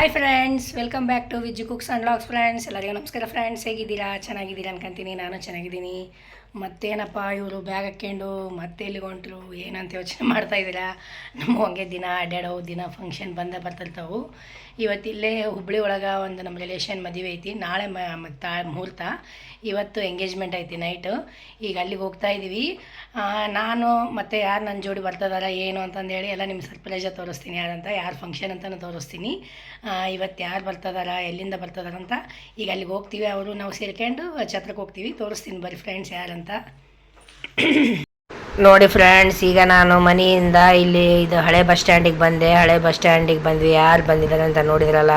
Hi friends, welcome back to Vijju cooks and vlogs. Friends ಎಲ್ಲರಿಗೂ ನಮಸ್ಕಾರ. Friends, ಹೇಗಿದ್ದೀರಾ? ಚೆನ್ನಾಗಿದ್ದೀರಾ ಅನ್ಕೊಂತೀನಿ. ನಾನು ಚೆನ್ನಾಗಿದ್ದೀನಿ. ಮತ್ತೇನಪ್ಪ ಇವರು ಬ್ಯಾಗ್ ಹಾಕ್ಕೊಂಡು ಮತ್ತೆ ಎಲ್ಲಿಗೆ ಹೊಂಟ್ರು ಏನಂತ ಯೋಚನೆ ಮಾಡ್ತಾಯಿದ್ದೀರಾ? ನಮ್ಮ ಹಂಗೆ ದಿನ ಅಡ್ಡಾಡೋ ದಿನ ಫಂಕ್ಷನ್ ಬಂದೇ ಬರ್ತಿರ್ತಾವೆ. ಇವತ್ತಿಲ್ಲೇ ಹುಬ್ಬಳ್ಳಿ ಒಳಗೆ ಒಂದು ನಮ್ಮ ರಿಲೇಷನ್ ಮದುವೆ ಐತಿ. ನಾಳೆ ಮುಹೂರ್ತ, ಇವತ್ತು ಎಂಗೇಜ್ಮೆಂಟ್ ಐತಿ ನೈಟು. ಈಗ ಅಲ್ಲಿಗೆ ಹೋಗ್ತಾ ಇದ್ದೀವಿ. ನಾನು ಮತ್ತು ಯಾರು ನನ್ನ ಜೋಡಿ ಬರ್ತದಾರ ಏನು ಅಂತಂದೇಳಿ ಎಲ್ಲ ನಿಮ್ಮ ಸರ್ಪ್ರೈಜಾಗಿ ತೋರಿಸ್ತೀನಿ. ಯಾರಂತ, ಯಾರು ಫಂಕ್ಷನ್ ಅಂತಲೂ ತೋರಿಸ್ತೀನಿ. ಇವತ್ತು ಯಾರು ಬರ್ತದಾರ, ಎಲ್ಲಿಂದ ಬರ್ತದಾರ ಅಂತ. ಈಗ ಅಲ್ಲಿಗೆ ಹೋಗ್ತೀವಿ, ಅವರು ನಾವು ಸೇರ್ಕೊಂಡು ಛತ್ರಕ್ಕೆ ಹೋಗ್ತೀವಿ. ತೋರಿಸ್ತೀನಿ ಬರ್ರಿ ಫ್ರೆಂಡ್ಸ್ ಯಾರಂತ. ನೋಡಿ ಫ್ರೆಂಡ್ಸ್, ಈಗ ನಾನು ಮನೆಯಿಂದ ಇಲ್ಲಿ ಇದು ಹಳೆ ಬಸ್ ಸ್ಟ್ಯಾಂಡಿಗೆ ಬಂದೆ. ಹಳೆ ಬಸ್ ಸ್ಟ್ಯಾಂಡಿಗೆ ಬಂದ್ವಿ. ಯಾರು ಬಂದಿದ್ದಾರೆ ಅಂತ ನೋಡಿದ್ರಲ್ಲ,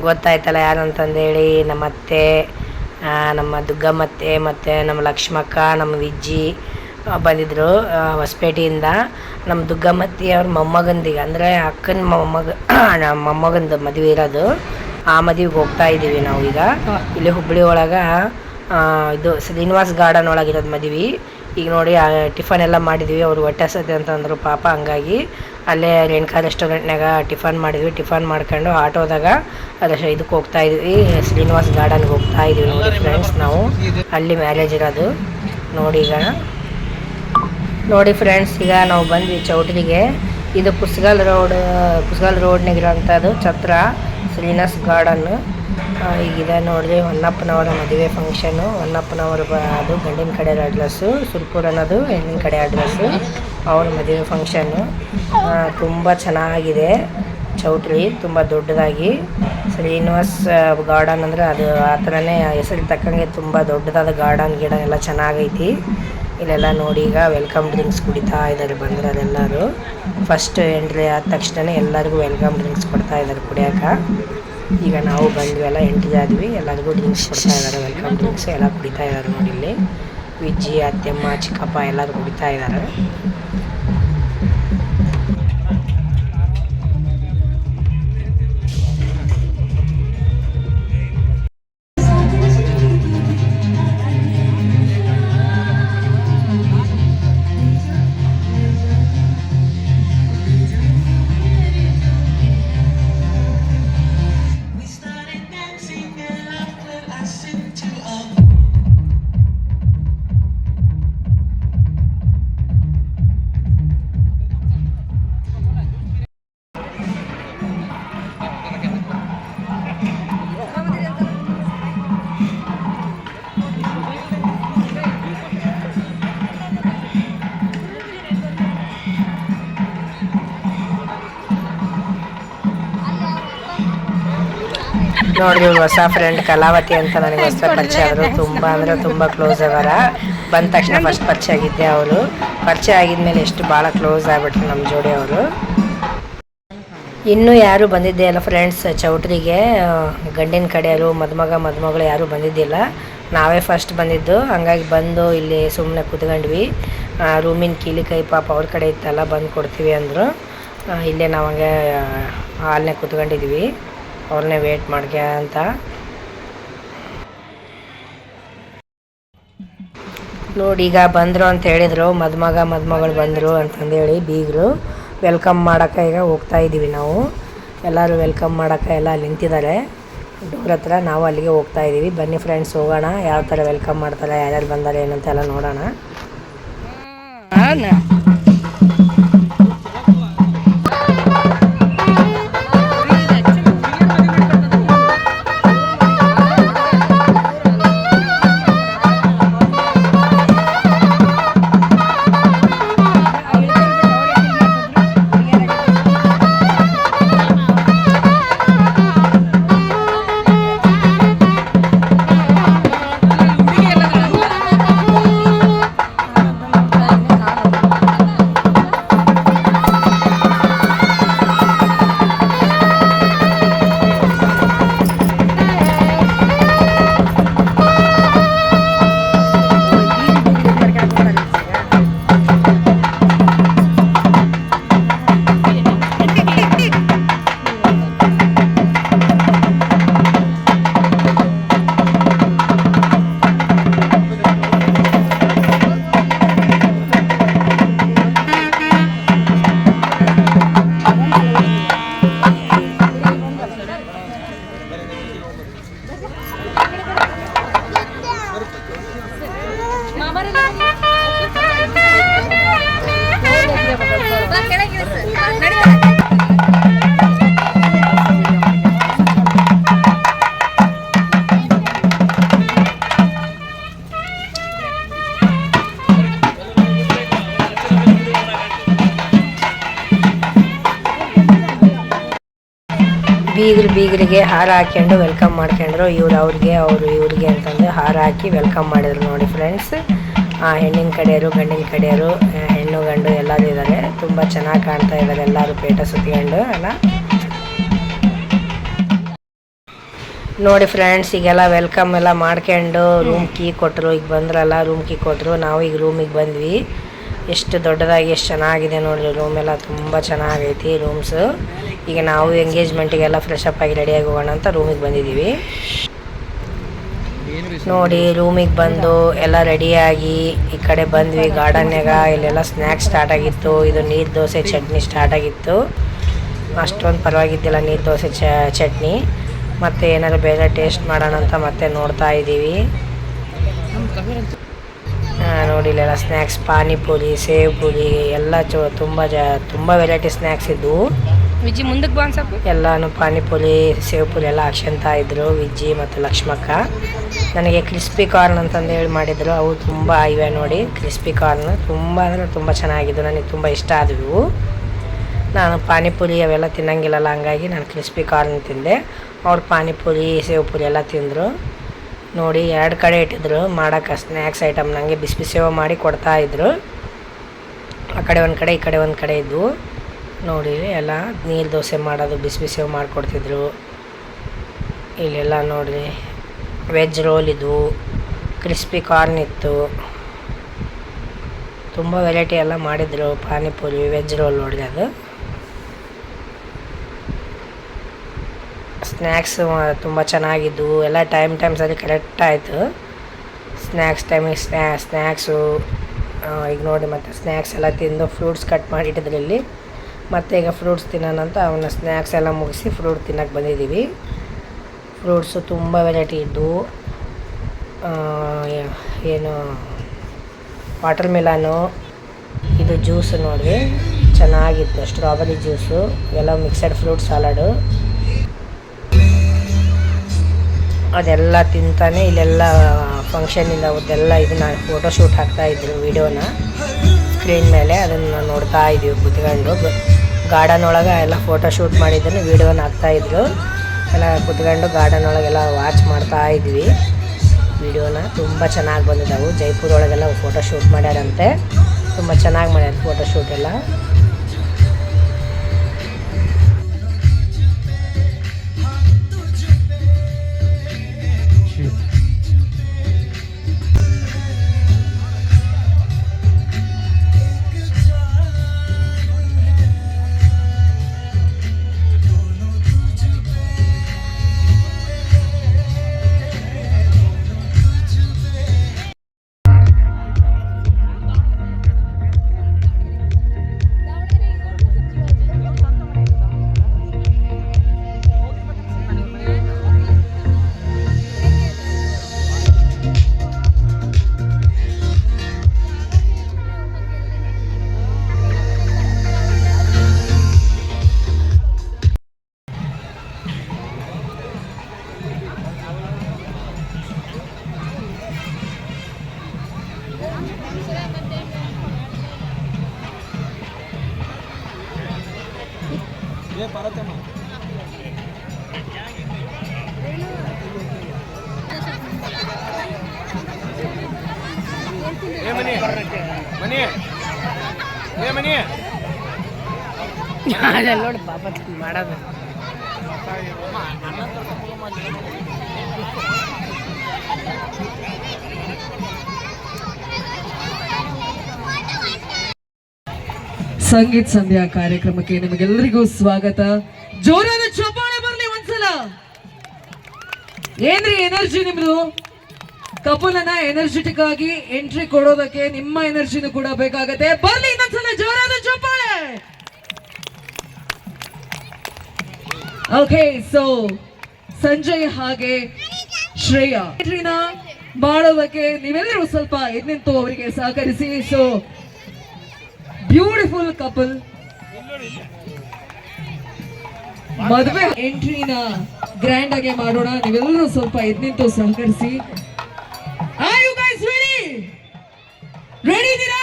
ಗೊತ್ತಾಯ್ತಲ್ಲ ಯಾರು ಅಂತಂದೇಳಿ. ನಮ್ಮ ಅತ್ತೆ, ನಮ್ಮ ದುಗ್ಗಮ್ಮತ್ತೆ ಮತ್ತು ನಮ್ಮ ಲಕ್ಷ್ಮಕ್ಕ, ನಮ್ಮ ವಿಜ್ಜಿ ಬಂದಿದ್ದರು ಹೊಸಪೇಟೆಯಿಂದ. ನಮ್ಮ ದುಗ್ಗಮ್ಮತ್ತಿ ಅವ್ರ ಮೊಮ್ಮಗಂದಿಗೆ, ಅಂದರೆ ಅಕ್ಕನ ಮೊಮ್ಮಗಂದು ಮದುವೆ ಇರೋದು. ಆ ಮದುವೆಗೆ ಹೋಗ್ತಾ ಇದ್ದೀವಿ ನಾವು ಈಗ. ಇಲ್ಲಿ ಹುಬ್ಬಳ್ಳಿ ಒಳಗೆ ಇದು ಶ್ರೀನಿವಾಸ್ ಗಾರ್ಡನ್ ಒಳಗಿರೋದು ಮದುವೆ. ಈಗ ನೋಡಿ ಟಿಫನ್ ಎಲ್ಲ ಮಾಡಿದ್ವಿ. ಅವರು ಹೊಟ್ಟೆ ಹಸತ್ತೆ ಅಂತಂದರು ಪಾಪ, ಹಂಗಾಗಿ ಅಲ್ಲೇ ರೇಣುಕಾ ರೆಸ್ಟೋರೆಂಟ್ನಾಗ ಟಿಫನ್ ಮಾಡಿದ್ವಿ. ಟಿಫನ್ ಮಾಡ್ಕೊಂಡು ಆಟೋದಾಗ ಇದಕ್ಕೆ ಹೋಗ್ತಾ ಇದ್ವಿ, ಶ್ರೀನಿವಾಸ್ ಗಾರ್ಡನ್ಗೆ ಹೋಗ್ತಾ ಇದ್ವಿ. ನೋಡಿ ಫ್ರೆಂಡ್ಸ್, ನಾವು ಅಲ್ಲಿ ಮ್ಯಾರೇಜ್ ಇರೋದು. ನೋಡಿ ಫ್ರೆಂಡ್ಸ್, ಈಗ ನಾವು ಬಂದ್ವಿ ಚೌಟ್ರಿಗೆ. ಇದು ಪುಸ್ಗಲ್ ರೋಡ್ನಾಗಿರೋಂಥದ್ದು ಛತ್ರ ಶ್ರೀನಿವಾಸ್ ಗಾರ್ಡನ್ನು. ಈಗಿದೆ ನೋಡಿರಿ, ಹೊನ್ನಪ್ಪನವರ ಮದುವೆ ಫಂಕ್ಷನು. ಹೊನ್ನಪ್ಪನವರು ಅದು ಗಂಡಿನ ಕಡೆ ಅಡ್ರೆಸ್ಸು, ಸುರ್ಪುರ್ ಅನ್ನೋದು ಹೆಣ್ಣಿನ ಕಡೆ ಅಡ್ರೆಸ್ಸು. ಅವ್ರ ಮದುವೆ ಫಂಕ್ಷನ್ನು ತುಂಬ ಚೆನ್ನಾಗಿದೆ. ಚೌಟ್ರಿ ತುಂಬ ದೊಡ್ಡದಾಗಿ ಶ್ರೀನಿವಾಸ್ ಗಾರ್ಡನ್ ಅಂದರೆ ಅದು ಆ ಥರನೇ ಹೆಸರು ತಕ್ಕಂಗೆ ತುಂಬ ದೊಡ್ಡದಾದ ಗಾರ್ಡನ್, ಗಿಡ ಎಲ್ಲ ಚೆನ್ನಾಗೈತಿ. ಇಲ್ಲೆಲ್ಲ ನೋಡಿ ಈಗ ವೆಲ್ಕಮ್ ಡ್ರಿಂಕ್ಸ್ ಕುಡಿತಾ ಇದ್ದಾರೆ ಬಂದಿರೋರೆಲ್ಲರೂ. ಫಸ್ಟ್ ಎಂಟ್ರಿ ಆದ ತಕ್ಷಣ ಎಲ್ಲರಿಗೂ ವೆಲ್ಕಮ್ ಡ್ರಿಂಕ್ಸ್ ಕೊಡ್ತಾ ಇದ್ದಾರೆ ಕುಡಿಯೋಕೆ. ಈಗ ನಾವು ಬಂದ್ವಿ, ಎಲ್ಲ ಎಂಟ್ರಿ ಆದ್ವಿ, ಎಲ್ಲರಿಗೂ ಡ್ರಿಂಕ್ಸ್ ಕೊಡ್ತಾ ಇದ್ದಾರೆ, ವೆಲ್ಕಮ್ ಡ್ರಿಂಕ್ಸ್ ಎಲ್ಲ ಕುಡಿತಾ ಇದ್ದಾರೆ. ನೋಡಿ ಇಲ್ಲಿ ವಿಜ್ಜಿ, ಅತ್ತೆಮ್ಮ, ಚಿಕ್ಕಪ್ಪ ಎಲ್ಲರೂ ಕುಡಿತಾ ಇದ್ದಾರೆ. ನೋಡಿದ್ವಿ ಹೊಸ ಫ್ರೆಂಡ್ ಕಲಾವತಿ ಅಂತ ನನಗೆ ಹೊಸ ಪರಿಚಯ ಆದರು. ತುಂಬ ಅಂದರೆ ತುಂಬ ಕ್ಲೋಸ್ ಅದಾರ. ಬಂದ ತಕ್ಷಣ ಫಸ್ಟ್ ಪರಿಚಯ ಆಗಿದ್ದೆ. ಅವರು ಪರಿಚಯ ಆಗಿದ್ಮೇಲೆ ಎಷ್ಟು ಭಾಳ ಕ್ಲೋಸ್ ಆಗಿಬಿಟ್ರು ನಮ್ಮ ಜೋಡಿ ಅವರು. ಇನ್ನೂ ಯಾರೂ ಬಂದಿದ್ದೇ ಇಲ್ಲ ಫ್ರೆಂಡ್ಸ್ ಚೌಟ್ರಿಗೆ. ಗಂಡಿನ ಕಡೆಯವರು ಮದುಮಗಳು ಯಾರೂ ಬಂದಿದ್ದಿಲ್ಲ. ನಾವೇ ಫಸ್ಟ್ ಬಂದಿದ್ದು. ಹಂಗಾಗಿ ಬಂದು ಇಲ್ಲಿ ಸುಮ್ಮನೆ ಕೂತ್ಕೊಂಡ್ವಿ. ರೂಮಿನ ಕೀಲಿ ಕೈ ಪಾಪ ಅವ್ರ ಕಡೆ ಇತ್ತಲ್ಲ, ಬಂದು ಕೊಡ್ತೀವಿ ಅಂದರು. ಇಲ್ಲೇ ನಾವು ಹಂಗೆ ಹಾಲ್ನೇ ಕೂತ್ಕೊಂಡಿದ್ವಿ, ಅವ್ರನ್ನೇ ವೇಟ್ ಮಾಡ್ಕ ಅಂತ. ನೋಡಿ ಈಗ ಬಂದರು ಅಂತ ಹೇಳಿದರು, ಮದುಮಗಳು ಬಂದರು ಅಂತಂದೇಳಿ ಬೀಗರು ವೆಲ್ಕಮ್ ಮಾಡೋಕ್ಕೆ ಈಗ ಹೋಗ್ತಾ ಇದ್ದೀವಿ ನಾವು. ಎಲ್ಲರೂ ವೆಲ್ಕಮ್ ಮಾಡೋಕ್ಕೆ ಎಲ್ಲ ನಿಂತಿದ್ದಾರೆ ಡೋರ್ ಹತ್ರ. ನಾವು ಅಲ್ಲಿಗೆ ಹೋಗ್ತಾ ಇದ್ದೀವಿ. ಬನ್ನಿ ಫ್ರೆಂಡ್ಸ್ ಹೋಗೋಣ, ಯಾವ ಥರ ವೆಲ್ಕಮ್ ಮಾಡ್ತಾರೆ, ಯಾರ್ಯಾರು ಬಂದಾರೆ ಏನಂತೆಲ್ಲ ನೋಡೋಣ. ಬೀಗರಿಗೆ ಹಾರ ಹಾಕ್ಕೊಂಡು ವೆಲ್ಕಮ್ ಮಾಡ್ಕೊಂಡ್ರು. ಇವ್ರು ಅವ್ರಿಗೆ, ಅವರು ಇವ್ರಿಗೆ ಅಂತಂದು ಹಾರ ಹಾಕಿ ವೆಲ್ಕಮ್ ಮಾಡಿದ್ರು ನೋಡಿ ಫ್ರೆಂಡ್ಸ್. ಹೆಣ್ಣಿನ ಕಡೆಯವರು, ಗಂಡಿನ ಕಡೆಯವರು, ಹೆಣ್ಣು ಗಂಡು ಎಲ್ಲರೂ ಇದ್ದಾರೆ. ತುಂಬ ಚೆನ್ನಾಗಿ ಕಾಣ್ತಾ ಇದ್ದಾರೆ ಎಲ್ಲರೂ ಪೇಟ ಸುತ್ತಿಕೊಂಡು ಎಲ್ಲ ನೋಡಿ ಫ್ರೆಂಡ್ಸ್. ಈಗೆಲ್ಲ ವೆಲ್ಕಮ್ ಎಲ್ಲ ಮಾಡ್ಕೊಂಡು ರೂಮ್ ಕೀ ಕೊಟ್ಟರು. ಈಗ ಬಂದ್ರಲ್ಲ ರೂಮ್ ಕೀ ಕೊಟ್ಟರು. ನಾವು ಈಗ ರೂಮಿಗೆ ಬಂದ್ವಿ. ಎಷ್ಟು ದೊಡ್ಡದಾಗಿ ಎಷ್ಟು ಚೆನ್ನಾಗಿದೆ ನೋಡಿರಿ ರೂಮ್ ಎಲ್ಲ, ತುಂಬ ಚೆನ್ನಾಗೈತಿ ರೂಮ್ಸು. ಈಗ ನಾವು ಎಂಗೇಜ್ಮೆಂಟಿಗೆಲ್ಲ ಫ್ರೆಶ್ ಅಪ್ ಆಗಿ ರೆಡಿಯಾಗಿ ಹೋಗೋಣ ಅಂತ ರೂಮಿಗೆ ಬಂದಿದ್ದೀವಿ ನೋಡಿ. ರೂಮಿಗೆ ಬಂದು ಎಲ್ಲ ರೆಡಿಯಾಗಿ ಈ ಕಡೆ ಬಂದ್ವಿ ಗಾರ್ಡನ್ಯಾಗ. ಇಲ್ಲೆಲ್ಲ ಸ್ನ್ಯಾಕ್ಸ್ ಸ್ಟಾರ್ಟ್ ಆಗಿತ್ತು. ಇದು ನೀರು ದೋಸೆ ಚಟ್ನಿ ಸ್ಟಾರ್ಟ್ ಆಗಿತ್ತು. ಅಷ್ಟೊಂದು ಪರವಾಗಿದ್ದಿಲ್ಲ ನೀರು ದೋಸೆ ಚಟ್ನಿ. ಮತ್ತು ಏನಾದ್ರು ಬೇರೆ ಟೇಸ್ಟ್ ಮಾಡೋಣ ಅಂತ ಮತ್ತೆ ನೋಡ್ತಾ ಇದ್ದೀವಿ. ನೋಡಿ ಇಲ್ಲೆಲ್ಲ ಸ್ನ್ಯಾಕ್ಸ್, ಪಾನಿಪುರಿ, ಸೇವ್ ಪುರಿ ಎಲ್ಲ ತುಂಬ ವೆರೈಟಿ ಸ್ನ್ಯಾಕ್ಸ್ ಇದ್ದವು. ವಿಜ್ಜಿ ಮುಂದಕ್ಕೆ ಬಾ ಸ್ವಲ್ಪ. ಎಲ್ಲನೂ ಪಾನಿಪುರಿ, ಸೇವ್ ಪುರಿ ಎಲ್ಲ ಹಾಕ್ಸ್ಕೊಂತ ಇದ್ರು ವಿಜ್ಜಿ ಮತ್ತು ಲಕ್ಷ್ಮಕ್ಕ. ನನಗೆ ಕ್ರಿಸ್ಪಿ ಕಾರ್ನ್ ಅಂತಂದು ಹೇಳಿ ಮಾಡಿದ್ರು. ಅವು ತುಂಬ ಇವೆ ನೋಡಿ ಕ್ರಿಸ್ಪಿ ಕಾರ್ನ್. ತುಂಬ ಅಂದರೆ ತುಂಬ ಚೆನ್ನಾಗಿದ್ದು, ನನಗೆ ತುಂಬ ಇಷ್ಟ ಆದವು. ನಾನು ಪಾನಿಪುರಿ ಅವೆಲ್ಲ ತಿನ್ನಂಗಿಲ್ಲಲ್ಲ, ಹಂಗಾಗಿ ನಾನು ಕ್ರಿಸ್ಪಿ ಕಾರ್ನ್ ತಿಂದೆ. ಅವ್ರು ಪಾನಿಪುರಿ, ಸೇವ್ ಪುರಿ ಎಲ್ಲ ತಿಂದರು ನೋಡಿ. 2 ಕಡೆ ಇಟ್ಟಿದ್ರು ಮಾಡೋಕೆ ಸ್ನ್ಯಾಕ್ಸ್ ಐಟಮ್. ನನಗೆ ಬಿಸಿ ಬಿಸಿಯೋ ಮಾಡಿ ಕೊಡ್ತಾಯಿದ್ರು. ಆ ಕಡೆ ಒಂದು ಕಡೆ, ಈ ಕಡೆ ಒಂದು ಕಡೆ ಇದ್ವು ನೋಡಿ. ಎಲ್ಲ ನೀರು ದೋಸೆ ಮಾಡೋದು ಬಿಸಿ ಬಿಸಿಯೋ ಮಾಡಿಕೊಡ್ತಿದ್ರು. ಇಲ್ಲೆಲ್ಲ ನೋಡಿರಿ ವೆಜ್ ರೋಲ್ ಇದ್ವು, ಕ್ರಿಸ್ಪಿ ಕಾರ್ನ್ ಇತ್ತು, ತುಂಬ ವೆರೈಟಿ ಎಲ್ಲ ಮಾಡಿದರು. ಪಾನಿಪುರಿ, ವೆಜ್ ರೋಲ್ ನೋಡಿದೆ ಅದು. ಸ್ನ್ಯಾಕ್ಸ್ ತುಂಬ ಚೆನ್ನಾಗಿದ್ದವು ಎಲ್ಲ. ಟೈಮ್ ಸರಿ ಕರೆಕ್ಟ್ ಆಯಿತು ಸ್ನ್ಯಾಕ್ಸ್ ಟೈಮಿಗೆ. ಸ್ನ್ಯಾಕ್ಸು ಈಗ ನೋಡಿ ಮತ್ತು ಸ್ನ್ಯಾಕ್ಸ್ ಎಲ್ಲ ತಿಂದು ಫ್ರೂಟ್ಸ್ ಕಟ್ ಮಾಡಿ ಇಟ್ಟಿದ್ರು ಇಲ್ಲಿ. ಮತ್ತು ಈಗ ಫ್ರೂಟ್ಸ್ ತಿನ್ನೋಣಂತ ಅವನ್ನ ಸ್ನ್ಯಾಕ್ಸ್ ಎಲ್ಲ ಮುಗಿಸಿ ಫ್ರೂಟ್ ತಿನ್ನೋಕ್ಕೆ ಬಂದಿದ್ದೀವಿ. ಫ್ರೂಟ್ಸು ತುಂಬ ವೆರೈಟಿ ಇದ್ದವು. ಏನು ವಾಟರ್ ಮೆಲನು, ಇದು ಜ್ಯೂಸು ನೋಡಿರಿ ಚೆನ್ನಾಗಿತ್ತು, ಸ್ಟ್ರಾಬೆರಿ ಜ್ಯೂಸು, ಎಲ್ಲ ಮಿಕ್ಸಡ್ ಫ್ರೂಟ್ ಸಲಾಡು. ಅದೆಲ್ಲ ತಿಂತಾನೆ ಇಲ್ಲೆಲ್ಲ ಫಂಕ್ಷನಿಂದ ಅವತ್ತೆಲ್ಲ ಇದನ್ನ ಫೋಟೋಶೂಟ್ ಹಾಕ್ತಾಯಿದ್ರು ವೀಡಿಯೋನ ಸ್ಕ್ರೀನ್ ಮೇಲೆ. ಅದನ್ನು ನೋಡ್ತಾ ಇದ್ದೀವಿ ಕೂತ್ಕೊಂಡು. ಗಾರ್ಡನ್ ಒಳಗೆ ಎಲ್ಲ ಫೋಟೋಶೂಟ್ ಮಾಡಿದ್ದನ್ನು ವೀಡಿಯೋನ ಹಾಕ್ತಾಯಿದ್ರು. ಎಲ್ಲ ಕೂತ್ಕೊಂಡು ಗಾರ್ಡನ್ ಒಳಗೆಲ್ಲ ವಾಚ್ ಮಾಡ್ತಾ ಇದ್ವಿ ವೀಡಿಯೋನ. ತುಂಬ ಚೆನ್ನಾಗಿ ಬಂದಿದ್ದವು. ಜೈಪುರ ಒಳಗೆಲ್ಲ ಫೋಟೋಶೂಟ್ ಮಾಡ್ಯಾರಂತೆ. ತುಂಬ ಚೆನ್ನಾಗಿ ಮಾಡ್ಯಾರ ಫೋಟೋಶೂಟ್ ಎಲ್ಲ. ನೋಡಿ ಪಾಪ ಮಾಡೋದು. ಸಂಗೀತ ಸಂಧ್ಯಾ ಕಾರ್ಯಕ್ರಮಕ್ಕೆ ನಿಮಗೆಲ್ಲರಿಗೂ ಸ್ವಾಗತ. ಜೋರಾದ ಚಪ್ಪಾಳೆ ಬರ್ಲಿ ಒಂದ್ಸಲ. ಏನ್ರಿ ಎನರ್ಜಿ ನಿಮ್ದು? ಕಪಲನ್ನ ಎನರ್ಜೆಟಿಕ್ ಆಗಿ ಎಂಟ್ರಿ ಕೊಡೋದಕ್ಕೆ ನಿಮ್ಮ ಎನರ್ಜಿನೂ ಕೂಡ ಬೇಕಾಗತ್ತೆ. ಬರ್ಲಿ ಇನ್ನೊಂದ್ಸಲ ಜೋರಾದ ಚಪ್ಪಾಳೆ. ಓಕೆ, ಸೊ ಸಂಜಯ್ ಹಾಗೆ ಶ್ರೇಯಾ ಎಂಟ್ರಿನ ಮಾಡೋದಕ್ಕೆ ನೀವೆಲ್ಲರೂ ಸ್ವಲ್ಪ ಎದ್ನಿಂತು ಅವರಿಗೆ ಸಹಕರಿಸಿ. ಸೊ ಬ್ಯೂಟಿಫುಲ್ ಕಪಲ್ ಮದುವೆ ಎಂಟ್ರಿನ ಗ್ರ್ಯಾಂಡ್ ಆಗಿ ಮಾಡೋಣ. ನೀವೆಲ್ಲರೂ ಸ್ವಲ್ಪ ಎದ್ನಿಂತು ಸಹಕರಿಸಿ. Are you guys ready? Ready ಇದೀರಾ?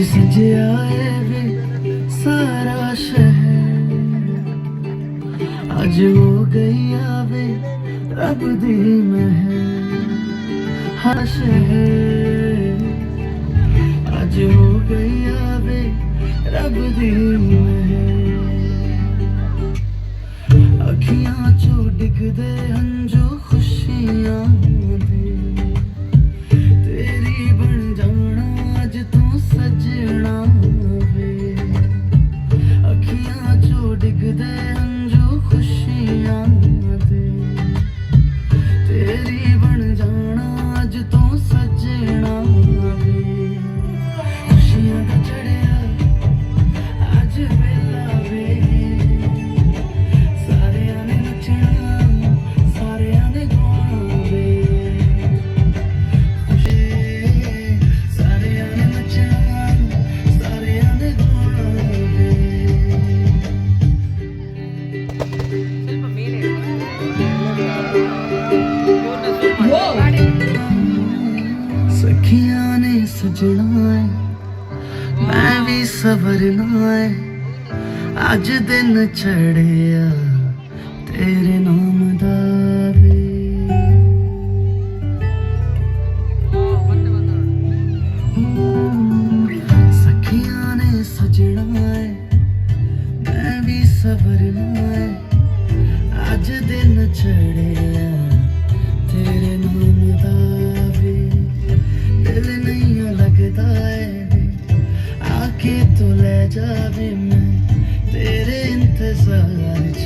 सजया वे सारा शहर, अज हो गई आवे रब दी महर, हर शहर अज हो गई आवे रब दी महर, अखियां चो डिगदे हंजू खुशियां दे, तेरी बन जाना अज तू सजना वे, अखियां चो डिगदे हंजू खुशियां दे, तेरी बन जाना अज तू सजना वे, खुशियां दा चढ़िया अज वेला वे, सारियां ने नचना सारियां ने गाना वे, सारियां ने नचना सारियां ने गाना वे। सखियां ने सजना है मैं भी सवरना है, अज दिन चढ़िया तेरे नाम दा वे। सखियां ने सजना है मैं भी सवरना है, अज दिन चढ़िया तेरे नाम दा वे, दिल नहीं लगता है वे, आके तू ले जावे मैं तेरे इंतजार च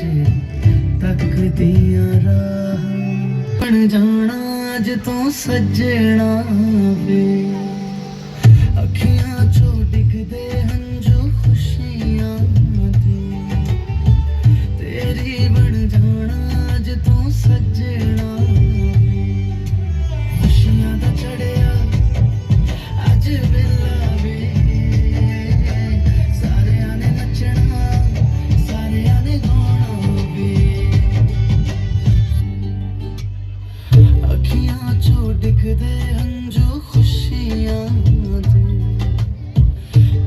तकदियां राह, बन जाना अज तू सजना वे, अखियां चो डिगदे हंजू खुशियां दे, तेरी बन जाना अज तू सजना वे, खुशियां दा चढ़िया अज वेला वे, सारियां ने नचना सारियां ने गाना वे, अखियां चो डिगदे हंजू खुशियां दे,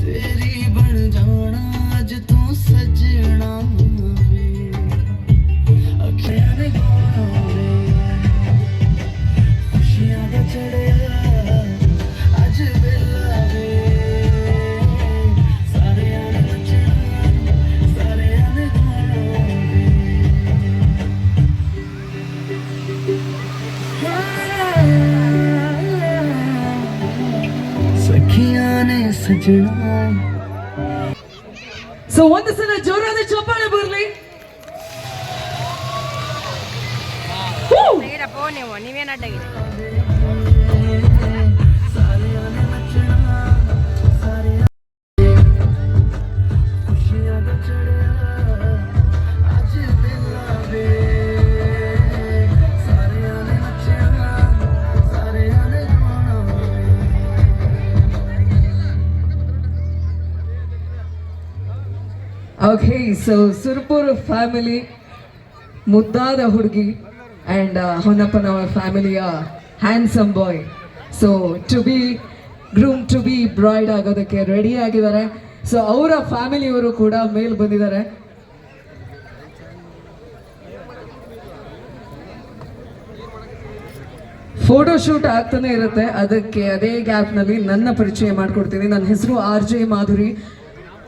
तेरी बन जाना अज तू सजना वे, अखियां ने गाना वे, खुशियां दा चढ़िया अज वेला वे, सारियां ने नचना सारियां ने गाना वे। सखियां ने सजना ಸೊ ಒಂದು ಸಲ ಜೋರಾದ ಚಪ್ಪಾಳೆ ಬರ್ಲಿ. ತೆಗೀರಪ್ಪ ನೀವು, ನೀವೇನು ಅಡ್ಡಾಗಿದೆ? सारियां ने नचना सारियां खुशियां दा चढ़िया अज वेला वे, सारियां ने नचना सारियां ने गाना वे। ಓಕೆ, ಸೊ ಸುರ್ಪುರ್ ಫ್ಯಾಮಿಲಿ ಮುದ್ದಾದ ಹುಡುಗಿ ಆ್ಯಂಡ್ ಹೊನ್ನಪ್ಪನವರ ಫ್ಯಾಮಿಲಿಯ handsome boy, so to be groom to be bride ಆಗೋದಕ್ಕೆ ರೆಡಿ ಆಗಿದ್ದಾರೆ. ಸೊ ಅವರ ಫ್ಯಾಮಿಲಿಯವರು ಕೂಡ ಮೇಲ್ ಬಂದಿದ್ದಾರೆ. ಫೋಟೋ ಶೂಟ್ ಆಗ್ತಾನೆ ಇರುತ್ತೆ, ಅದಕ್ಕೆ ಅದೇ ಗ್ಯಾಪ್ನಲ್ಲಿ ನನ್ನ ಪರಿಚಯ ಮಾಡಿಕೊಡ್ತೀನಿ. ನನ್ನ ಹೆಸರು RJ ಮಾಧುರಿ,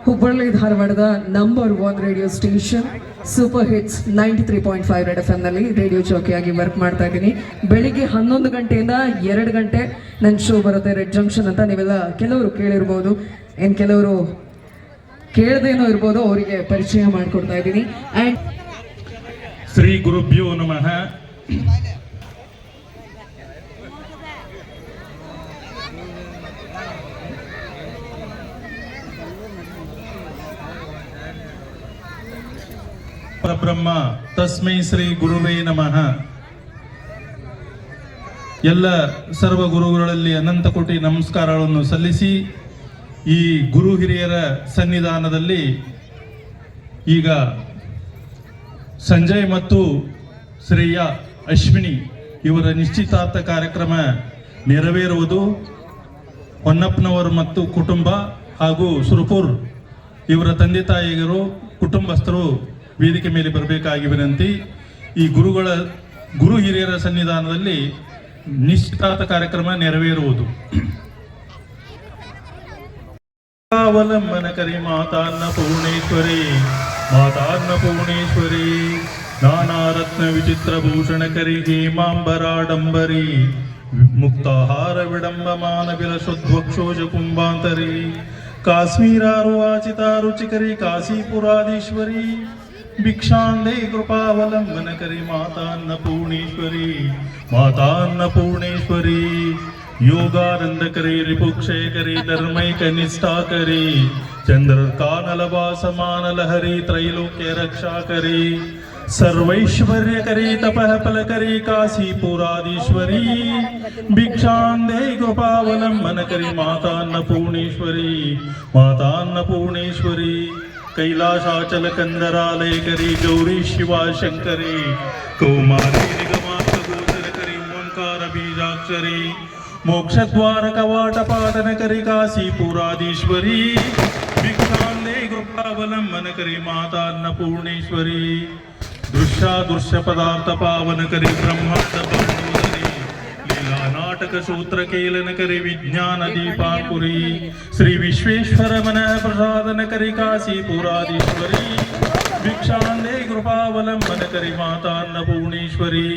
ಹುಬ್ಬಳ್ಳಿ ಧಾರವಾಡದ number 1 radio station super hits 93.5 red FM ನಲ್ಲಿ ರೇಡಿಯೋ ಜೋಕಿಯಾಗಿ ವರ್ಕ್ ಮಾಡ್ತಾ ಇದ್ದೀನಿ. ಬೆಳಿಗ್ಗೆ 11 ಗಂಟೆಯಿಂದ 2 ಗಂಟೆ ನನ್ನ ಶೋ ಬರುತ್ತೆ ರೆಡ್ ಜಂಕ್ಷನ್ ಅಂತ. ನೀವೆಲ್ಲ ಕೆಲವರು ಕೇಳಿರ್ಬೋದು, ಏನು ಕೆಲವರು ಕೇಳದೇನೋ ಇರ್ಬೋದು, ಅವರಿಗೆ ಪರಿಚಯ ಮಾಡಿಕೊಡ್ತಾ ಇದ್ದೀನಿ. ಆ್ಯಂಡ್ ಶ್ರೀ ಗುರುಭ್ಯೋ ನಮಃ. ಪರಬ್ರಹ್ಮ ತಸ್ಮೈ ಶ್ರೀ ಗುರುವೇ ನಮಃ. ಎಲ್ಲ ಸರ್ವ ಗುರುಗಳಲ್ಲಿ ಅನಂತ ಕೋಟಿ ನಮಸ್ಕಾರಗಳನ್ನು ಸಲ್ಲಿಸಿ ಈ ಗುರು ಹಿರಿಯರ ಸನ್ನಿಧಾನದಲ್ಲಿ ಈಗ ಸಂಜಯ್ ಮತ್ತು ಶ್ರೇಯಾ ಅಶ್ವಿನಿ ಇವರ ನಿಶ್ಚಿತಾರ್ಥ ಕಾರ್ಯಕ್ರಮ ನೆರವೇರುವುದು ಹೊನ್ನಪ್ಪನವರು ಮತ್ತು ಕುಟುಂಬ ಹಾಗೂ ಸುರಪುರ್ ಇವರ ತಂದೆ ತಾಯಿಗರು ಕುಟುಂಬಸ್ಥರು ವೇದಿಕೆ ಮೇಲೆ ಬರಬೇಕಾಗಿ ವಿನಂತಿ. ಈ ಗುರು ಹಿರಿಯರ ಸನ್ನಿಧಾನದಲ್ಲಿ ನಿಶ್ಚಿತಾರ್ಥ ಕಾರ್ಯಕ್ರಮ ನೆರವೇರುವುದು. ಅವಲಂಬನ ಕರಿ ಮಾತಾನ್ನಪೂರ್ಣೇಶ್ವರಿ ಮಾತಾನ್ನಪೂರ್ಣೇಶ್ವರಿ ನಾನಾ ರತ್ನ ವಿಚಿತ್ರ ಭೂಷಣ ಕರಿ ಹೇಮಾಂಬರಾಡಂಬರಿ ಮುಕ್ತಾಹಾರ ವಿಡಂಬಮಾನ ವಿಲಸೋದ್ವಕ್ಷೋಜ ಕುಂಭಾಂತರಿ ಕಾಶ್ಮೀರಾರು ವಾಚಿತ ರುಚಿಕರಿ ಕಾಶೀಪುರಾದೀಶ್ವರಿ ಭಿಕ್ಷಾಂದೇ ಕೃಪಾವಲಂಬನ ಕರಿ ಮಾತಾನ್ನಪೂರ್ಣೇಶ್ವರಿ ಮಾತಾನ್ನಪೂರ್ಣೇಶ್ವರಿ योगानंद करे रिपुक्षय करे धर्मैक निष्ठा करे चंद्र कानलवा समान लहरी त्रैलोक्य रक्षा करे सर्वैश्वर्य करे तपः फल करे काशीपुरादीश्वरी भिक्षांदे गोपावलंबन करे मातान्नपूर्णेश्वरी मातान्नपूर्णेश्वरी कैलाशाचल कंदरालय करे गौरी शिवा शंकरे कौमारी निगमार्थ गोचर करे ओंकार बीजाक्षरी मोक्षद्वार कवाट पाटन करी काशीपुरादीश्वरी भिक्षांदे कृपावलंबन करी मातान्नपूर्णेश्वरी दृश्य पदार्थ पावन करी ब्रह्मांड पांडुधरी लीला नाटक सूत्र केलन करी विज्ञान दीपांकुरी श्री विश्वेश्वर मन प्रसादन करी काशीपुरादीश्वरी भिक्षांदे कृपावलंबन करी मातान्नपूर्णेश्वरी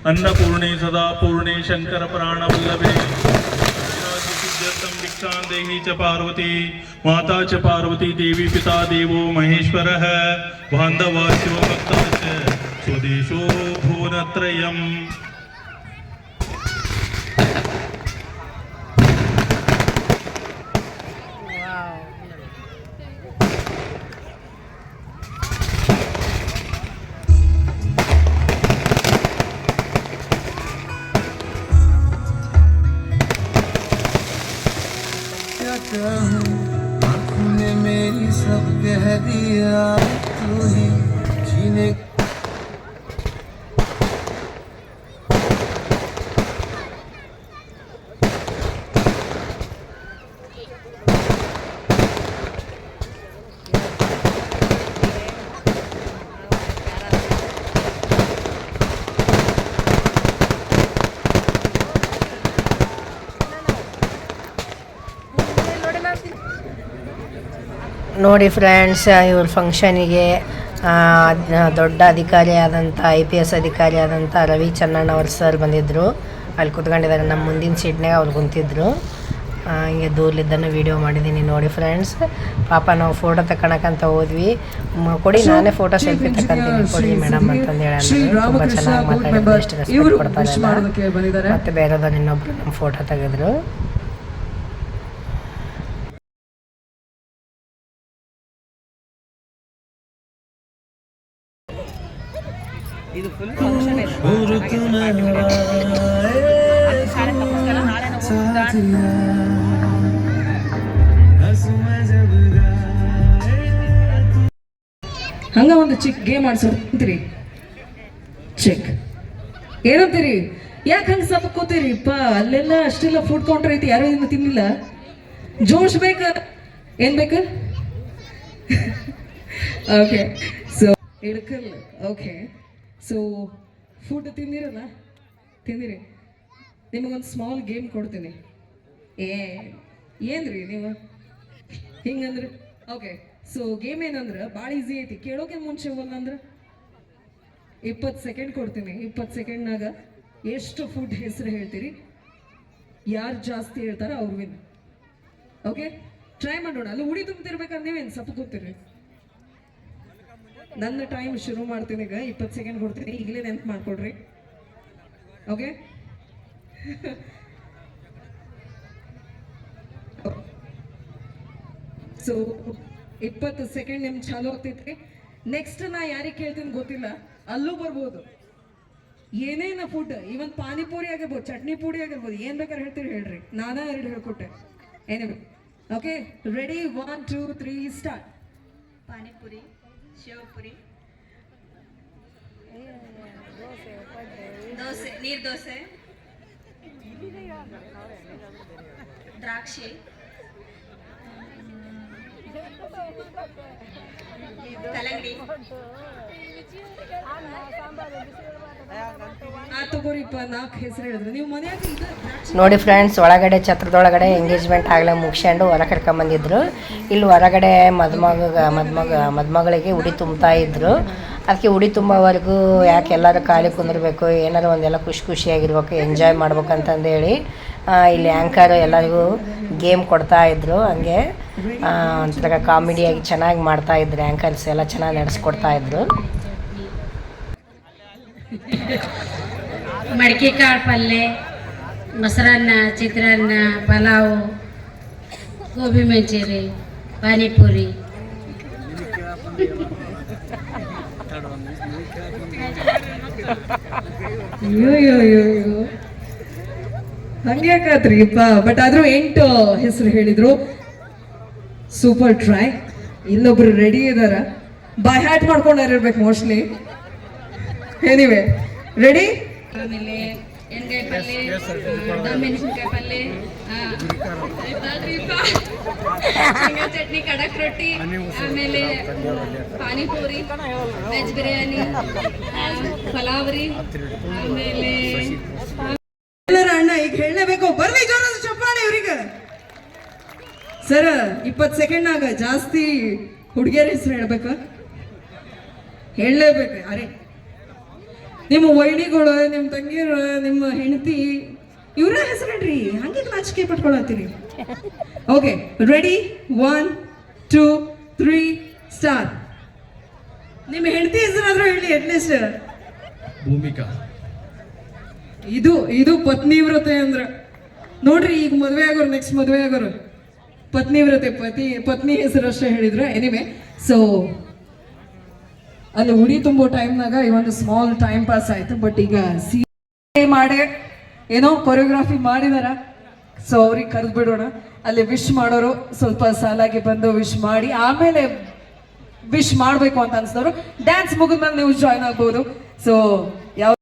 अन्नपूर्णे सदा पूर्णे शंकर प्राणवल्लभे भिक्षांदेहि च पार्वती माता च पार्वती देवी पिता देवो महेश्वरः बान्धवा शिवभक्ता च स्वदेशो भुवनत्रयम्. आँखों ने मेरी सब कह दिया तू ही जीने ನೋಡಿ ಫ್ರೆಂಡ್ಸ್, ಇವ್ರ ಫಂಕ್ಷನಿಗೆ ದೊಡ್ಡ ಅಧಿಕಾರಿಯಾದಂಥ IPS ಅಧಿಕಾರಿಯಾದಂಥ ರವಿ ಚನ್ನಣ್ಣ ಅವ್ರ ಸರ್ ಬಂದಿದ್ದರು. ಅಲ್ಲಿ ಕೂತ್ಕೊಂಡಿದ್ದಾರೆ, ನಮ್ಮ ಮುಂದಿನ ಸೀಟ್ನಾಗ ಅವ್ರು ಕುಂತಿದ್ರು. ಹಿಂಗೆ ದೂರಲಿದ್ದನ್ನು ವೀಡಿಯೋ ಮಾಡಿದ್ದೀನಿ ನೋಡಿ ಫ್ರೆಂಡ್ಸ್. ಪಾಪ ನಾವು ಫೋಟೋ ತಗೊಳಕಂತ ಹೋದ್ವಿ. ಕೊಡಿ, ನಾನೇ ಫೋಟೋ ಸೆಲ್ಫಿ ತಗೊಂತೀನಿ ಕೊಡಿ ಮೇಡಮ್ ಅಂತಂದು ಹೇಳಿ ತುಂಬ ಚೆನ್ನಾಗಿ ಮಾತಾಡಿದ್ರು, ಎಷ್ಟು ರೆಸ್ಪೆಕ್ಟ್ ಕೊಡ್ತಾರೆ. ಮತ್ತು ಬೇರೆದವ್ರು ಇನ್ನೊಬ್ರು ನಮ್ಮ ಫೋಟೋ ತೆಗೆದ್ರು. ಇದು ಫುಲ್ ಫಂಕ್ಷನ್ ಇದೆ. ಹಂಗ ಒಂದು ಚಿಕ್ಕ ಗೇಮ್ ಆಡ್ಸೋಂತೀರಿ. ಚೆಕ್ ಏನಂತೀರಿ? ಯಾಕೆ ಹಂಗೆ ಸ್ವಲ್ಪ ಕೂತೀರಿಪ್ಪ? ಅಲ್ಲೆಲ್ಲ ಅಷ್ಟೆಲ್ಲ ಫುಡ್ ಕೌಂಟರ್ ಐತಿ, ಯಾರು ಇನ್ನು ತಿನ್ನಿಲ್ಲ. ಜೋಶ್ ಬೇಕ, ಏನ್ ಬೇಕ? ಓಕೆ, ಸೊ ಇಡ್ಕಲ್. ಓಕೆ, ಸೊ ಫುಡ್ ತಿಂದಿರಲ್ಲ? ತಿಂದಿರಿ? ನಿಮಗೊಂದು ಸ್ಮಾಲ್ ಗೇಮ್ ಕೊಡ್ತೀನಿ. ಏನ್ರಿ ನೀವು ಹಿಂಗಂದ್ರೆ? ಓಕೆ, ಸೊ ಗೇಮ್ ಏನಂದ್ರೆ ಭಾಳ ಈಸಿ ಐತಿ. ಕೇಳೋಕೆ ಮುಂಚೆ ಒಂದಂದ್ರೆ 20 ಸೆಕೆಂಡ್ ಕೊಡ್ತೀನಿ. 20 ಸೆಕೆಂಡ್ನಾಗ ಎಷ್ಟು ಫುಡ್ ಹೆಸರು ಹೇಳ್ತೀರಿ, ಯಾರು ಜಾಸ್ತಿ ಹೇಳ್ತಾರ ಅವ್ರು ವಿನ್. ಓಕೆ, ಟ್ರೈ ಮಾಡೋಣ. ಅಲ್ಲಿ ಉಡಿ ತುಂಬ್ತಿರ್ಬೇಕಂದ್ರೆ ನೀವೇನು ಸಪ್ಪು ಕೂತೀರಿ? ನನ್ನ ಟೈಮ್ ಶುರು ಮಾಡ್ತೀನಿ ಈಗ. 20 ಸೆಕೆಂಡ್ ಕೊಡ್ತೀನಿ, ಈಗಲೇ ನೆನ್ಪು ಮಾಡ್ಕೊಡ್ರಿ. ಓಕೆ, ಸೊ 20 ಸೆಕೆಂಡ್ ನಿಮ್ಗೆ ಚಾಲು ಆಗ್ತೈತ್ರಿ. ನೆಕ್ಸ್ಟ್ ನಾ ಯಾರಿಗೆ ಕೇಳ್ತೀನಿ ಗೊತ್ತಿಲ್ಲ, ಅಲ್ಲೂ ಬರ್ಬೋದು. ಏನೇನು ಫುಡ್, ಇವನ್ ಪಾನಿಪುರಿ ಆಗಿರ್ಬೋದು, ಚಟ್ನಿ ಪುಡಿ ಆಗಿರ್ಬೋದು, ಏನ್ ಬೇಕಾದ್ರೆ ಹೇಳ್ತೀರಿ ಹೇಳ್ರಿ. ನಾನಾ 2 ಹೇಳ್ಕೊಟ್ಟೆ. ಏನೇ? Okay, ready? 1 2 3 start. Panipuri, Shivpuri, dosa, ನೀರು ದೋಸೆ, ದ್ರಾಕ್ಷಿ, ಕಲ್ಲಂಗಡಿ ತಗೋರಿಪ್ಪ 4 ಹೆಸರು ಹೇಳಿದ್ರು ನೀವು ಮನೆಯಾಗ ಇದು ನೋಡಿ ಫ್ರೆಂಡ್ಸ್, ಒಳಗಡೆ ಛತ್ರದೊಳಗಡೆ ಎಂಗೇಜ್ಮೆಂಟ್ ಆಗಲೇ ಮುಗಿಸ್ಕೊಂಡು ಹೊರ ಕರ್ಕೊಂಬಂದಿದ್ರು. ಇಲ್ಲಿ ಹೊರಗಡೆ ಮದುಮಗಳಿಗೆ ಉಡಿ ತುಂಬ್ತಾ ಇದ್ರು. ಅದಕ್ಕೆ ಉಡಿ ತುಂಬೋವರೆಗೂ ಯಾಕೆ ಎಲ್ಲರೂ ಖಾಲಿ ಕುಂದಿರ್ಬೇಕು, ಏನಾರು ಒಂದೆಲ್ಲ ಖುಷಿಯಾಗಿರ್ಬೇಕು, ಎಂಜಾಯ್ ಮಾಡ್ಬೇಕು ಅಂತಂದೇಳಿ ಇಲ್ಲಿ ಆ್ಯಂಕರ್ ಎಲ್ಲರಿಗೂ ಗೇಮ್ ಕೊಡ್ತಾ ಇದ್ರು. ಹಂಗೆ ಒಂಥರ ಕಾಮಿಡಿಯಾಗಿ ಚೆನ್ನಾಗಿ ಮಾಡ್ತಾಯಿದ್ರು. ಆ್ಯಂಕರ್ಸ್ ಎಲ್ಲ ಚೆನ್ನಾಗಿ ನಡೆಸ್ಕೊಡ್ತಾ ಇದ್ರು. ಮಡಿಕೆ ಕಾಳು ಪಲ್ಯ, ಮೊಸರನ್ನ, ಚಿತ್ರಾನ್ನ, ಪಲಾವು, ಗೋಬಿ ಮಂಚೂರಿ, ಪಾನಿಪುರಿ. ಅಯ್ಯೋ ಹಂಗ್ಯಾಕಾತ್ರಿಪ್ಪ. ಬಟ್ ಆದ್ರೂ 8 ಹೆಸರು ಹೇಳಿದ್ರು. Super try. ಇಲ್ಲೊಬ್ರು ರೆಡಿ ಇದಾರ, ಬೈ ಹ್ಯಾಟ್ ಮಾಡ್ಕೊಂಡಿರ್ಬೇಕು ಮೋಸ್ಟ್ಲಿ. Anyway ready. ಆಮೇಲೆ ಎಣ್ಗಾಯಿ ಪಲ್ಯ, ದಮ್ಮೆಣಸಿನ್ಕಾಯಿ ಪಲ್ಯ, ಶೇಂಗಾ ಚಟ್ನಿ, ಕಡಕ್ ರೊಟ್ಟಿ, ಆಮೇಲೆ ಪಾನಿಪುರಿ, ವೆಜ್ ಬಿರಿಯಾನಿ, ಪಲಾವ್ ರೀ, ಆಮೇಲೆ ಎಲ್ಲರ ಅಣ್ಣ ಈಗ ಹೇಳಲೇಬೇಕು. ಬರ್ಲಿ ಜೋರಾದ ಚಪ್ಪಾಳೆ ಇವ್ರಿಗೆ. ಸರ್ 20 ಸೆಕೆಂಡ್ನಾಗ ಜಾಸ್ತಿ ಹುಡುಗಿಯರ ಹೆಸರು ಹೇಳ್ಬೇಕು, ಹೇಳಲೇಬೇಕು. ಅರೆ ನಿಮ್ಮ ವೈಣಿಗಳು, ನಿಮ್ಮ ತಂಗಿಯರು, ನಿಮ್ಮ ಹೆಂಡತಿ ಇವರ ಹೆಸರು ಹೇಳ್ರಿ. ಹಂಗೆ ನಾಚಿಕೆ ಪಟ್ಕೊಳತ್ತೀರಿ. Okay ready, 1 2 3 start. ನಿಮ್ಮ ಹೆಂಡತಿ ಹೆಸರಾದ್ರೂ ಹೇಳಿ ಅಟ್ಲೀಸ್ಟ್. ಭೂಮಿಕಾ. ಇದು ಪತ್ನಿವ್ರತೆ ಅಂದ್ರ ನೋಡ್ರಿ. ಈಗ ಮದುವೆ ಆಗೋರು, ನೆಕ್ಸ್ಟ್ ಮದುವೆ ಆಗೋರು ಪತ್ನಿವ್ರತೆ, ಪತ್ನಿ ಹೆಸರು ಅಷ್ಟೇ ಹೇಳಿದ್ರು. ಎನಿವೆ, ಸೊ ಅಲ್ಲಿ ಉಡಿ ತುಂಬೋ ಟೈಮ್ನಾಗ ಈ ಒಂದು ಸ್ಮಾಲ್ ಟೈಮ್ ಪಾಸ್ ಆಯ್ತು. ಬಟ್ ಈಗ ಮಾಡಿ ಏನೋ ಕೊರಿಯೋಗ್ರಾಫಿ ಮಾಡಿದಾರ. ಸೊ ಅವ್ರಿಗೆ ಕರೆದು ಬಿಡೋಣ. ಅಲ್ಲಿ ವಿಶ್ ಮಾಡೋರು ಸ್ವಲ್ಪ ಸಾಲಾಗಿ ಬಂದು ವಿಶ್ ಮಾಡಿ, ಆಮೇಲೆ ವಿಶ್ ಮಾಡಬೇಕು ಅಂತ ಅನ್ಸಿದವರು ಡ್ಯಾನ್ಸ್ ಮುಗಿದ್ಮೇಲೆ ನೀವು ಜಾಯ್ನ್ ಆಗ್ಬೋದು. ಸೊ ಯಾವ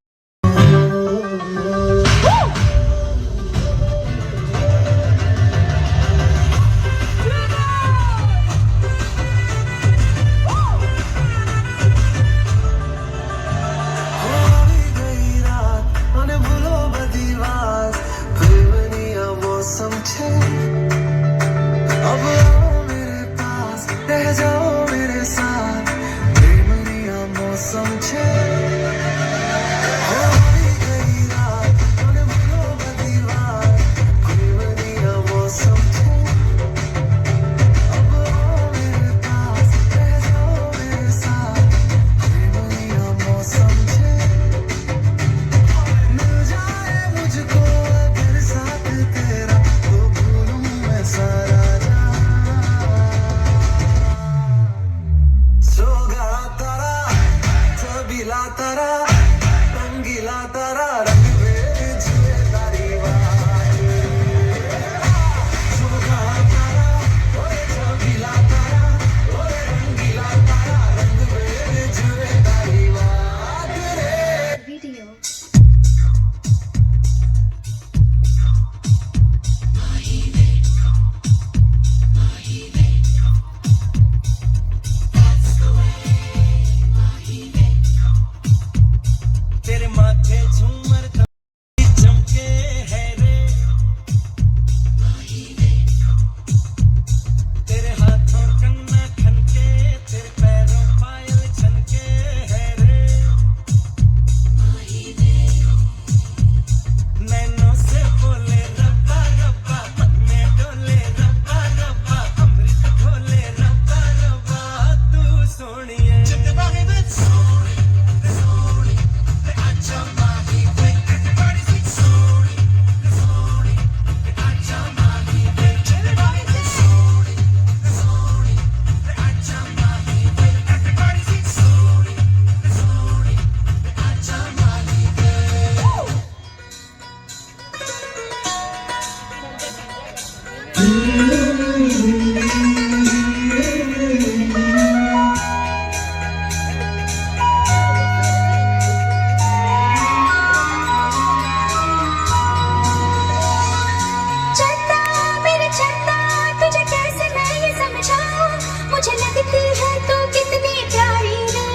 लगती है तो कितनी प्यारी है,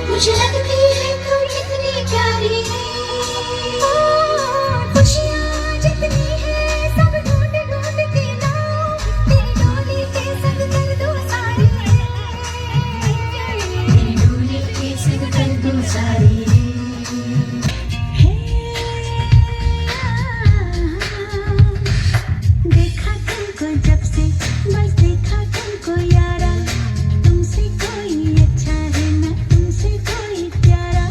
मुझे लगती है तो कितनी प्यारी है। खुशियाँ जितनी है सब ढूंढ ढूंढ के लाओ, तेरी डोली के संग कर दो सारी, तेरी डोली के संग कर दो सारी। देखा तुमको जब से बस देखा तुमको यारा, तुमसे कोई अच्छा है ना तुमसे कोई प्यारा,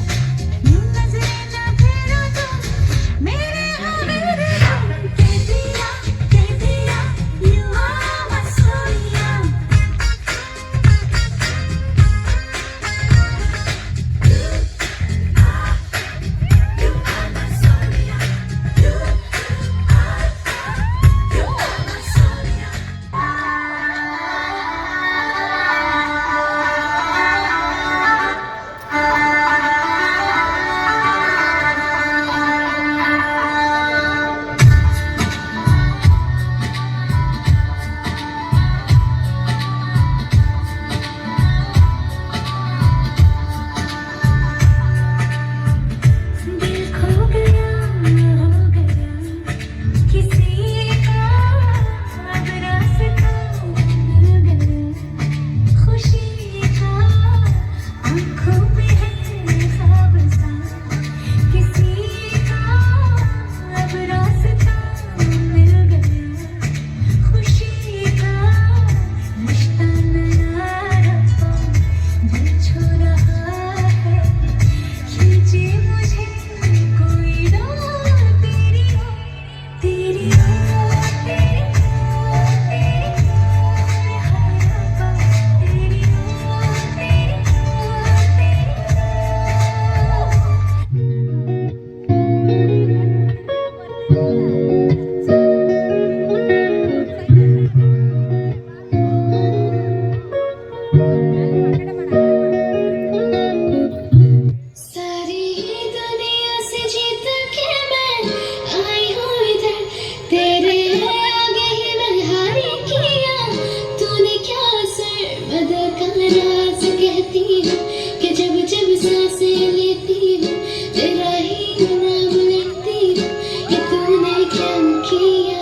यूं नजरें ना फेरो तुम मेरे हो मेरे हो, कह दिया you are my sonia। दिल खो गया हो गया किसी का, अब रास्ता मिल गया खुशी का, आँखों में है ख्वाब सा किसी का, अब रास्ता मिल गया खुशी का, रिश्ता नया रब्बा दिल छू रहा है, खींचे मुझे कोई राह तेरी हो तेरी हो तेरी हो तेरी हो हयाबा, तेरी हो तेरी सारी दुनिया से जीत के मैं आई हूँ इधर, तेरे आगे ही मैं हारी किया, तूने क्या सर्वदा का राज कहती हूँ कि जब जब सांसें लेती हूँ तेरा ही नाम लेती हूँ कि तूने क्या किया।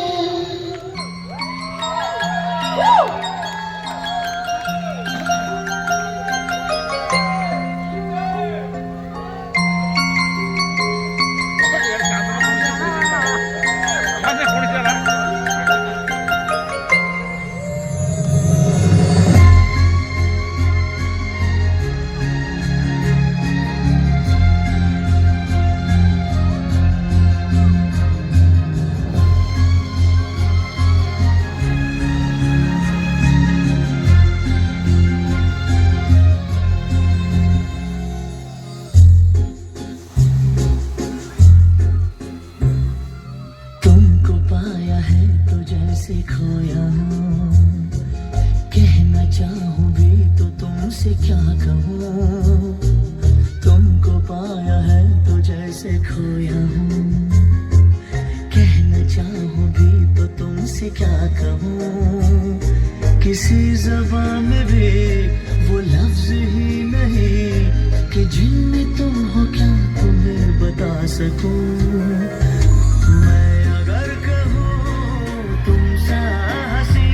तुमको पाया है तो जैसे खोया हूँ, कहना चाहूँ भी तो तुमसे क्या कहूँ, तुमको पाया है तो जैसे खोया हूँ, कहना चाहूँ भी तो तुमसे क्या कहूँ, किसी ज़बान में भी वो लफ्ज़ ही नहीं कि जिनमें तुम हो क्या तुम्हें बता सकूँ। मैं अगर कहूँ तुम सा हंसी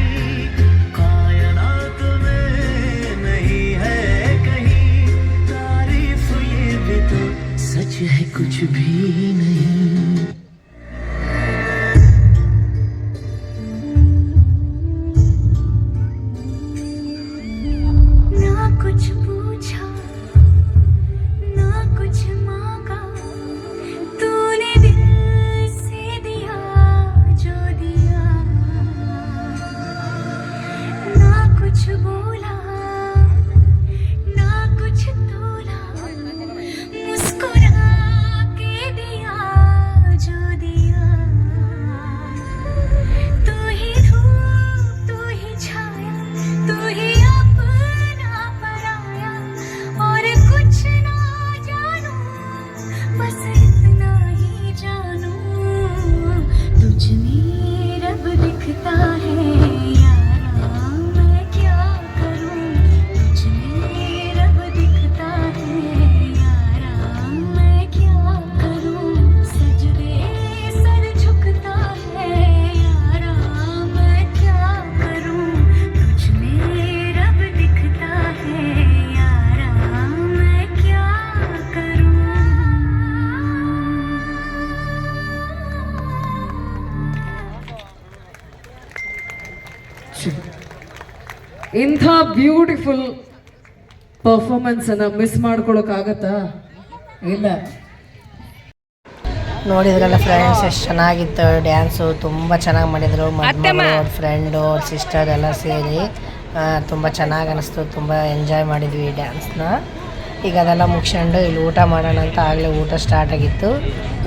कायनात में नहीं है कहीं, तारीफ ये भी तो सच है कुछ भी नहीं। ना कुछ पूछा ना कुछ मांगा, तूने दिल से दिया जो दिया, ना कुछ बोला ना कुछ तोला, मुस्कुरा के दिया जो दिया, तू ही धूप तू ही छाया, तू ही अपना पराया, ಇಂಥ ಬ್ಯೂಟಿಫುಲ್ ಪರ್ಫಾರ್ಮೆನ್ಸನ್ನು ಮಿಸ್ ಮಾಡ್ಕೊಳಕ್ಕಾಗತ್ತಾ? ಇಲ್ಲ. ನೋಡಿದ್ರಲ್ಲ ಫ್ರೆಂಡ್ಸ್, ಎಷ್ಟು ಚೆನ್ನಾಗಿತ್ತು ಡ್ಯಾನ್ಸು. ತುಂಬ ಚೆನ್ನಾಗಿ ಮಾಡಿದರು. ಮದುಮಗಳು ಅವ್ರ ಫ್ರೆಂಡು ಅವ್ರ ಸಿಸ್ಟರ್ ಎಲ್ಲ ಸೇರಿ ತುಂಬ ಚೆನ್ನಾಗಿ ಅನ್ನಿಸ್ತು. ತುಂಬ ಎಂಜಾಯ್ ಮಾಡಿದ್ವಿ ಈ ಡ್ಯಾನ್ಸ್ನ. ಈಗ ಅದೆಲ್ಲ ಮುಗಿಸ್ಕೊಂಡು ಇಲ್ಲಿ ಊಟ ಮಾಡೋಣ ಅಂತ ಆಗಲೇ ಊಟ ಸ್ಟಾರ್ಟ್ ಆಗಿತ್ತು.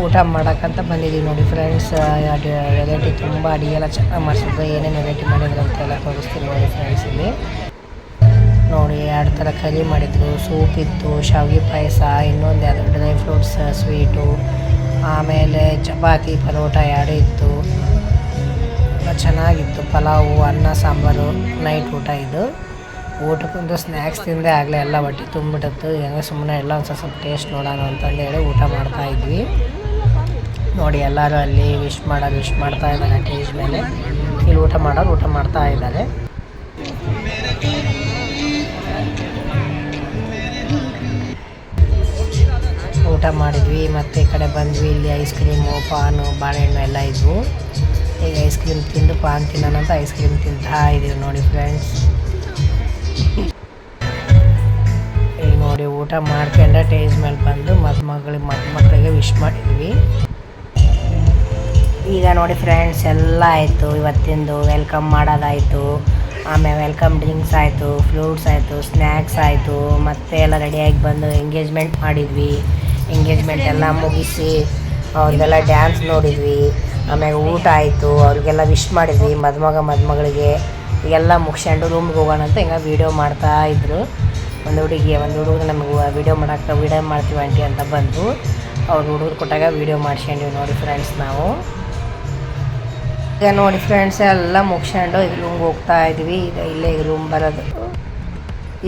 ಊಟ ಮಾಡೋಕ್ಕಂತ ಬಂದಿದ್ದೀವಿ ನೋಡಿ ಫ್ರೆಂಡ್ಸ್. ವೆರೈಟಿ ತುಂಬ ಅಡುಗೆ ಎಲ್ಲ ಚೆನ್ನಾಗಿ ಮಾಡಿಸಿದ್ರು. ಏನೇನು ವೆರೈಟಿ ಮಾಡಿದ್ರು ಅಂತೆಲ್ಲ ತೋರಿಸ್ತೀನಿ ನೋಡಿ ಫ್ರೆಂಡ್ಸ್. ಇಲ್ಲಿ ನೋಡಿ 2 ಥರ ಕರಿ ಮಾಡಿದರು. ಸೂಪ್ ಇತ್ತು, ಶಾವಿಗೆ ಪಾಯಸ, ಇನ್ನೊಂದು ಯಾವುದು ಡ್ರೈ ಫ್ರೂಟ್ಸ್ ಸ್ವೀಟು, ಆಮೇಲೆ ಚಪಾತಿ ಪರೋಟ 2 ಇತ್ತು. ಎಲ್ಲ ಚೆನ್ನಾಗಿತ್ತು. ಪಲಾವು, ಅನ್ನ, ಸಾಂಬಾರು ನೈಟ್ ಊಟ. ಇದು ಊಟಕ್ಕೊಂದು ಸ್ನ್ಯಾಕ್ಸ್ ತಿಂದೆ ಆಗಲೇ ಎಲ್ಲ ಹೊಟ್ಟೆ ತುಂಬಿಟ್ಟಿತ್ತು. ಹೆಂಗೆ ಸುಮ್ಮನೆ ಎಲ್ಲ ಒಂದು ಸ್ವಲ್ಪ ಟೇಸ್ಟ್ ನೋಡೋಣ ಅಂತಂದೇಳಿ ಊಟ ಮಾಡ್ತಾಯಿದ್ವಿ ನೋಡಿ. ಎಲ್ಲರೂ ಅಲ್ಲಿ ವಿಶ್ ಮಾಡ್ತಾ ಇದ್ದಾರೆ ಟೇಸ್ಟ್ ಮೇಲೆ. ಇಲ್ಲಿ ಊಟ ಮಾಡೋರು ಊಟ ಮಾಡ್ತಾ ಇದ್ದಾರೆ. ಊಟ ಮಾಡಿದ್ವಿ, ಮತ್ತು ಈ ಕಡೆ ಬಂದ್ವಿ. ಇಲ್ಲಿ ಐಸ್ ಕ್ರೀಮು, ಪಾನು, ಬಾಳೆಹಣ್ಣು ಎಲ್ಲ ಇದ್ವು. ಈಗ ಐಸ್ ಕ್ರೀಮ್ ತಿಂದು ಪಾನ್ ತಿನ್ನೋಣಂತ ಐಸ್ ಕ್ರೀಮ್ ತಿಂತಾ ಇದ್ದೀವಿ ನೋಡಿ ಫ್ರೆಂಡ್ಸ್. ಈಗ ನೋಡಿ ಊಟ ಮಾಡ್ಕೊಂಡ್ರೆ ಟೇಜ್ ಮೇಲೆ ಬಂದು ಮಕ್ಕಳಿಗೆ ವಿಶ್ ಮಾಡಿದ್ವಿ. ಈಗ ನೋಡಿ ಫ್ರೆಂಡ್ಸ್, ಎಲ್ಲ ಆಯಿತು. ಇವತ್ತಿಂದು ವೆಲ್ಕಮ್ ಮಾಡೋದಾಯಿತು, ಆಮೇಲೆ ವೆಲ್ಕಮ್ ಡ್ರಿಂಕ್ಸ್ ಆಯಿತು, ಫ್ರೂಟ್ಸ್ ಆಯಿತು, ಸ್ನ್ಯಾಕ್ಸ್ ಆಯಿತು, ಮತ್ತು ಎಲ್ಲ ರೆಡಿಯಾಗಿ ಬಂದು ಎಂಗೇಜ್ಮೆಂಟ್ ಮಾಡಿದ್ವಿ. ಎಂಗೇಜ್ಮೆಂಟ್ ಎಲ್ಲ ಮುಗಿಸಿ ಅವ್ರಿಗೆಲ್ಲ ಡ್ಯಾನ್ಸ್ ನೋಡಿದ್ವಿ. ಆಮೇಲೆ ಊಟ ಆಯಿತು, ಅವ್ರಿಗೆಲ್ಲ ವಿಶ್ ಮಾಡಿದ್ವಿ ಮದುಮಗಳಿಗೆ. ಎಲ್ಲ ಮುಗಿಸ್ಕೊಂಡು ರೂಮ್ಗೆ ಹೋಗೋಣ ಅಂತ ಹಿಂಗೆ ವೀಡಿಯೋ ಮಾಡ್ತಾಯಿದ್ರು. ಒಂದು ಹುಡುಗ ನಮಗೆ ವೀಡಿಯೋ ಮಾಡ್ತೀವಿ ಆಂಟಿ ಅಂತ ಬಂತು. ಅವ್ರು ಹುಡುಗರು ಕೊಟ್ಟಾಗ ವೀಡಿಯೋ ಮಾಡ್ಸ್ಕೊಂಡಿವಿ ನೋಡಿ ಫ್ರೆಂಡ್ಸ್ ನಾವು. ಈಗ ನೋಡಿ ಫ್ರೆಂಡ್ಸ್, ಎಲ್ಲ ಮುಗಿಸ್ಕೊಂಡು ಈಗ ರೂಮ್ಗೆ ಹೋಗ್ತಾ ಇದ್ವಿ. ಇಲ್ಲೇ ಈಗ ರೂಮ್ ಬರೋದು.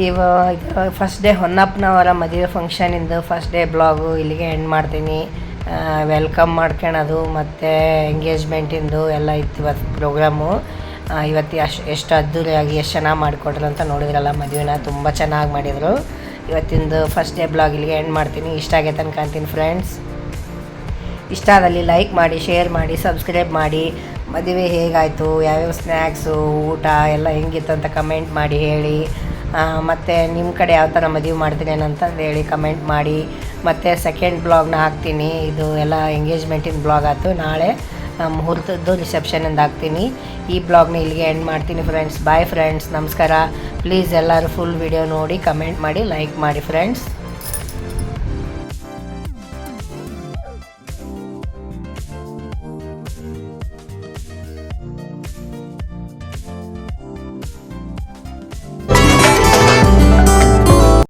ಇದು ಫಸ್ಟ್ ಡೇ ಹೊನ್ನಪ್ಪನವರ ಮದುವೆ ಫಂಕ್ಷನಿಂದು ಫಸ್ಟ್ ಡೇ ಬ್ಲಾಗು ಇಲ್ಲಿಗೆ ಎಂಡ್ ಮಾಡ್ತೀನಿ. ವೆಲ್ಕಮ್ ಮಾಡ್ಕೊಳೋದು ಮತ್ತು ಎಂಗೇಜ್ಮೆಂಟಿಂದು ಎಲ್ಲ ಇತ್ತು ಇವತ್ತು ಪ್ರೋಗ್ರಾಮು. ಇವತ್ತು ಎಷ್ಟು ಅದ್ದೂರಿಯಾಗಿ ಎಷ್ಟು ಚೆನ್ನಾಗಿ ಮಾಡಿಕೊಟ್ರು ಅಂತ ನೋಡಿದ್ರಲ್ಲ. ಮದುವೆನ ತುಂಬ ಚೆನ್ನಾಗಿ ಮಾಡಿದರು. ಇವತ್ತಿಂದು ಫಸ್ಟ್ ಡೇ ಬ್ಲಾಗ್ ಇಲ್ಲಿಗೆ ಎಂಡ್ ಮಾಡ್ತೀನಿ. ಇಷ್ಟ ಆಗೈತೆ ಅನ್ಕೊಂತೀನಿ ಫ್ರೆಂಡ್ಸ್. ಇಷ್ಟ ಆದಲ್ಲಿ ಲೈಕ್ ಮಾಡಿ, ಶೇರ್ ಮಾಡಿ, ಸಬ್ಸ್ಕ್ರೈಬ್ ಮಾಡಿ. ಮದುವೆ ಹೇಗಾಯಿತು, ಯಾವ್ಯಾವ ಸ್ನ್ಯಾಕ್ಸು, ಊಟ ಎಲ್ಲ ಹೆಂಗಿತ್ತು ಅಂತ ಕಮೆಂಟ್ ಮಾಡಿ ಹೇಳಿ. ಮತ್ತು ನಿಮ್ಮ ಕಡೆ ಯಾವ ಥರ ಮದುವೆ ಮಾಡ್ತೀನಿ ಅಂತಂದು ಹೇಳಿ ಕಮೆಂಟ್ ಮಾಡಿ. ಮತ್ತು ಸೆಕೆಂಡ್ ಬ್ಲಾಗ್ನ ಹಾಕ್ತೀನಿ. ಇದು ಎಲ್ಲ ಎಂಗೇಜ್ಮೆಂಟಿನ ಬ್ಲಾಗ್ ಆಯಿತು. ನಾಳೆ ಮುಹೂರ್ತದ್ದು ರಿಸೆಪ್ಷನಿಂದ ಹಾಕ್ತೀನಿ. ಈ ಬ್ಲಾಗ್ನ ಇಲ್ಲಿಗೆ ಎಂಡ್ ಮಾಡ್ತೀನಿ ಫ್ರೆಂಡ್ಸ್. ಬಾಯ್ ಫ್ರೆಂಡ್ಸ್, ನಮಸ್ಕಾರ. ಪ್ಲೀಸ್ ಎಲ್ಲರೂ ಫುಲ್ ವಿಡಿಯೋ ನೋಡಿ ಕಮೆಂಟ್ ಮಾಡಿ, ಲೈಕ್ ಮಾಡಿ ಫ್ರೆಂಡ್ಸ್.